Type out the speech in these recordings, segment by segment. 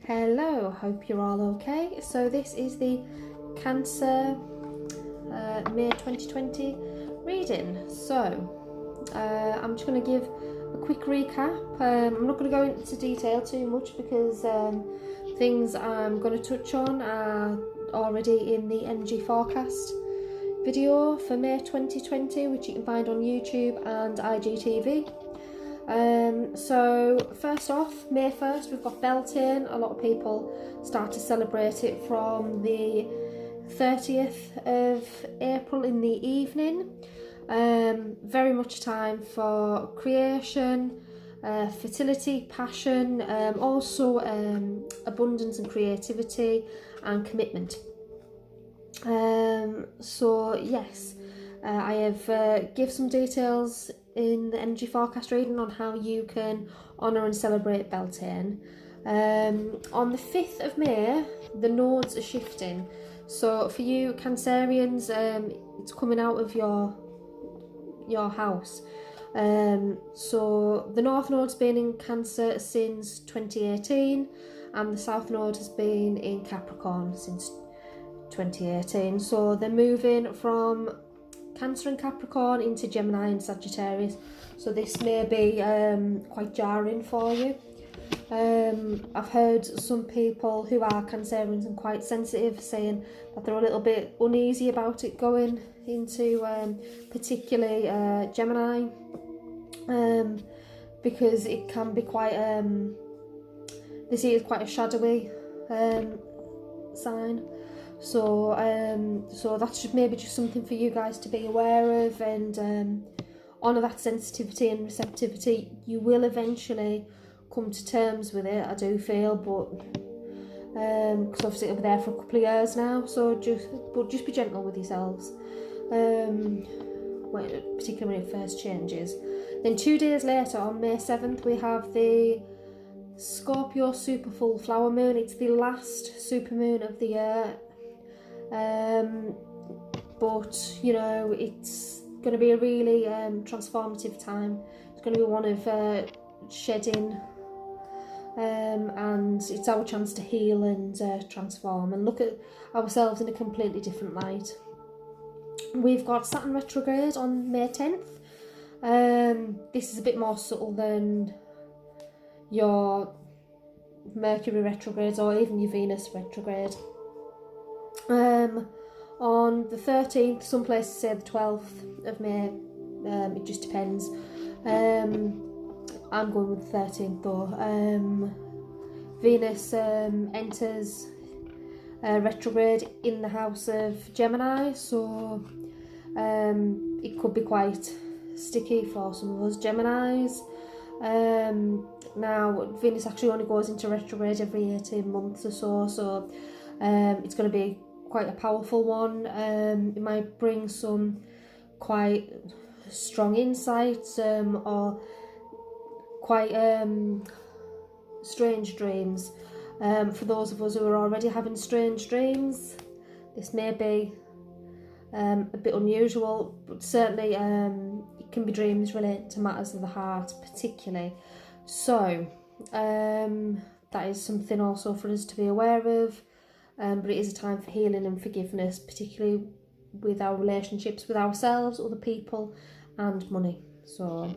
Hello, hope you're all okay. So this is the Cancer May 2020 reading. So I'm just going to give a quick recap. I'm not going to go into detail too much because things I'm going to touch on are already in the energy forecast video for May 2020, which you can find on YouTube and IGTV. So first off, May 1st we've got Beltane. A lot of people start to celebrate it from the 30th of April in the evening. Very much time for creation, fertility, passion, also abundance and creativity and commitment. So yes, I have give some details in the energy forecast reading on how you can honour and celebrate Beltane. On the 5th of May, the nodes are shifting. So for you Cancerians, it's coming out of your house. So the North Node's been in Cancer since 2018, and the South Node has been in Capricorn since 2018. So they're moving from Cancer and Capricorn into Gemini and Sagittarius, so this may be quite jarring for you. I've heard some people who are Cancerians and quite sensitive saying that they're a little bit uneasy about it going into particularly Gemini, because it can be quite they see it as quite a shadowy sign. So that's just maybe just something for you guys to be aware of, and honour that sensitivity and receptivity. You will eventually come to terms with it, I do feel, but because obviously it'll be there for a couple of years now. So just be gentle with yourselves, particularly when it first changes. Then 2 days later, on May 7th, we have the Scorpio super full flower moon. It's the last super moon of the year. But you know, it's going to be a really transformative time. It's going to be one of shedding, and it's our chance to heal and transform and look at ourselves in a completely different light. We've got Saturn retrograde on May 10th. This is a bit more subtle than your Mercury retrogrades or even your Venus retrograde. On the 13th, some places say the 12th of May, it just depends. I'm going with the 13th though. Venus enters retrograde in the house of Gemini, so it could be quite sticky for some of us Geminis. Now Venus actually only goes into retrograde every 18 months or so it's going to be quite a powerful one. It might bring some quite strong insights or quite strange dreams. For those of us who are already having strange dreams, this may be a bit unusual, but certainly it can be dreams related to matters of the heart particularly. So that is something also for us to be aware of. But it is a time for healing and forgiveness, particularly with our relationships with ourselves, other people and money. So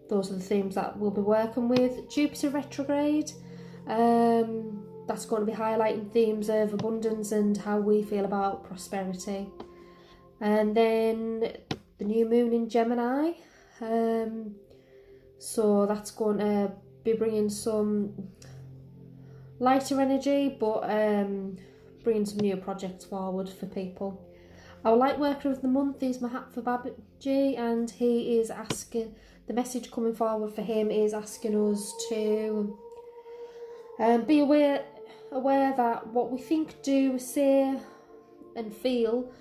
those are the themes that we'll be working with. Jupiter retrograde, that's going to be highlighting themes of abundance and how we feel about prosperity. And then the new moon in Gemini, so that's going to be bringing some lighter energy, but bringing some new projects forward for people. Our light worker of the month is Mahatma Babaji, and he is asking, the message coming forward for him is asking us to be aware that what we think, do, say and feel,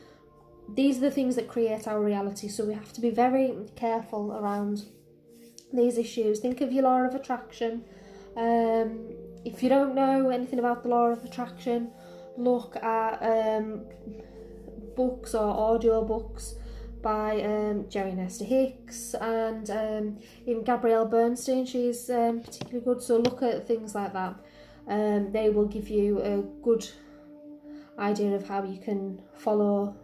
these are the things that create our reality. So we have to be very careful around these issues. Think of your law of attraction. If you don't know anything about the law of attraction, look at books or audio books by Jerry Nesta Hicks and even Gabrielle Bernstein. She's particularly good, so look at things like that. They will give you a good idea of how you can follow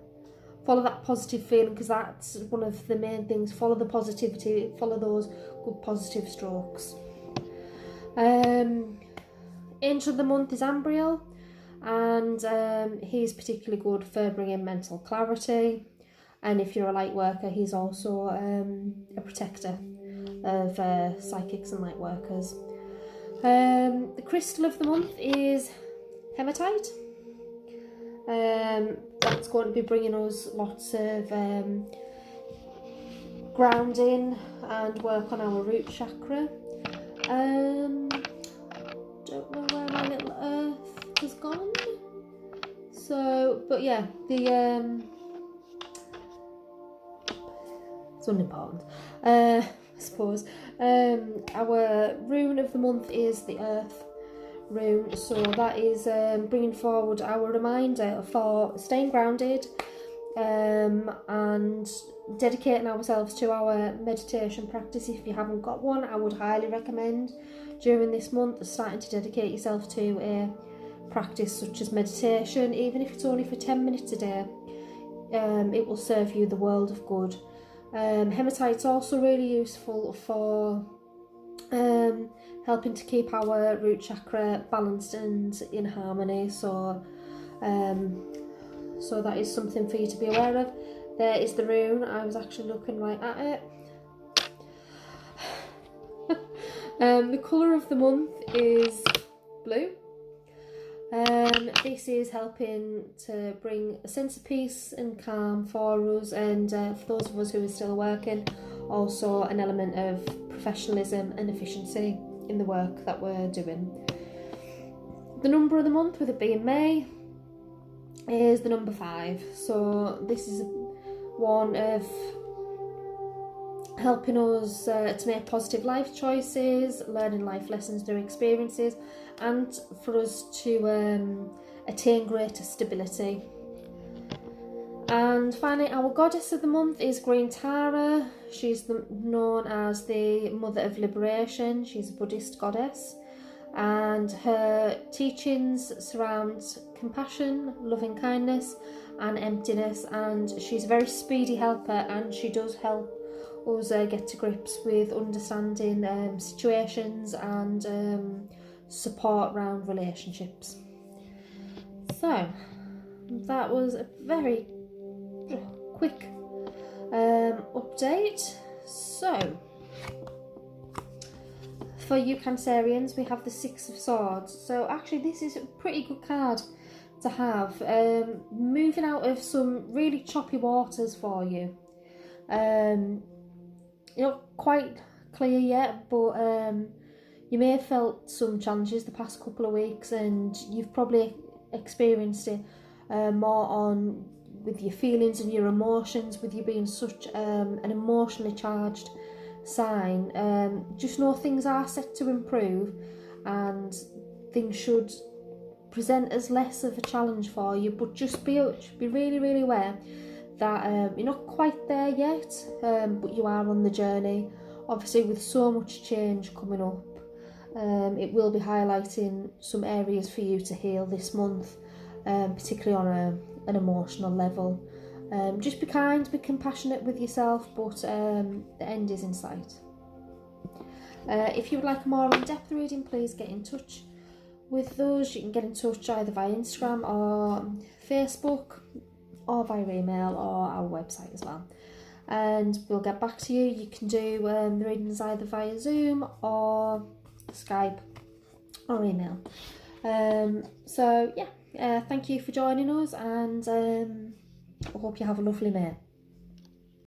that positive feeling, because that's one of the main things. Follow the positivity, follow those good positive strokes. Angel of the month is Ambriel, and he's particularly good for bringing mental clarity, and if you're a light worker, he's also a protector of psychics and light workers. The crystal of the month is hematite. That's going to be bringing us lots of grounding and work on our root chakra. Don't know where my little earth has gone. So, but yeah, it's unimportant, I suppose. Our rune of the month is the earth rune, so that is bringing forward our reminder for staying grounded and dedicating ourselves to our meditation practice. If you haven't got one, I would highly recommend during this month starting to dedicate yourself to a practice such as meditation, even if it's only for 10 minutes a day. It will serve you the world of good. Hematite's also really useful for helping to keep our root chakra balanced and in harmony, so that is something for you to be aware of. There is the rune. I was actually looking right at it. The colour of the month is blue. This is helping to bring a sense of peace and calm for us, and for those of us who are still working, also an element of professionalism and efficiency in the work that we're doing. The number of the month, with it being May, is the number 5. So this is one of helping us to make positive life choices, learning life lessons through experiences, and for us to attain greater stability. And finally, our goddess of the month is Green Tara. She's known as the Mother of Liberation. She's a Buddhist goddess, and her teachings surround compassion, loving kindness and emptiness, and she's a very speedy helper, and she does help us get to grips with understanding situations and support around relationships. So that was a very quick update. So for you Cancerians, we have the 6 of Swords. So actually this is a pretty good card to have, moving out of some really choppy waters for you. You're not quite clear yet, but you may have felt some challenges the past couple of weeks, and you've probably experienced it more on with your feelings and your emotions, with you being such an emotionally charged sign. Just know things are set to improve, and things should present as less of a challenge for you, but just be really, really aware that you're not quite there yet, but you are on the journey. Obviously, with so much change coming up, it will be highlighting some areas for you to heal this month, particularly on an emotional level. Just be kind, be compassionate with yourself, but the end is in sight. If you would like a more in-depth reading, please get in touch with us. You can get in touch either via Instagram or Facebook, or via email or our website as well, and we'll get back to you. You can do the readings either via Zoom or Skype or email. So yeah, thank you for joining us, and I hope you have a lovely May.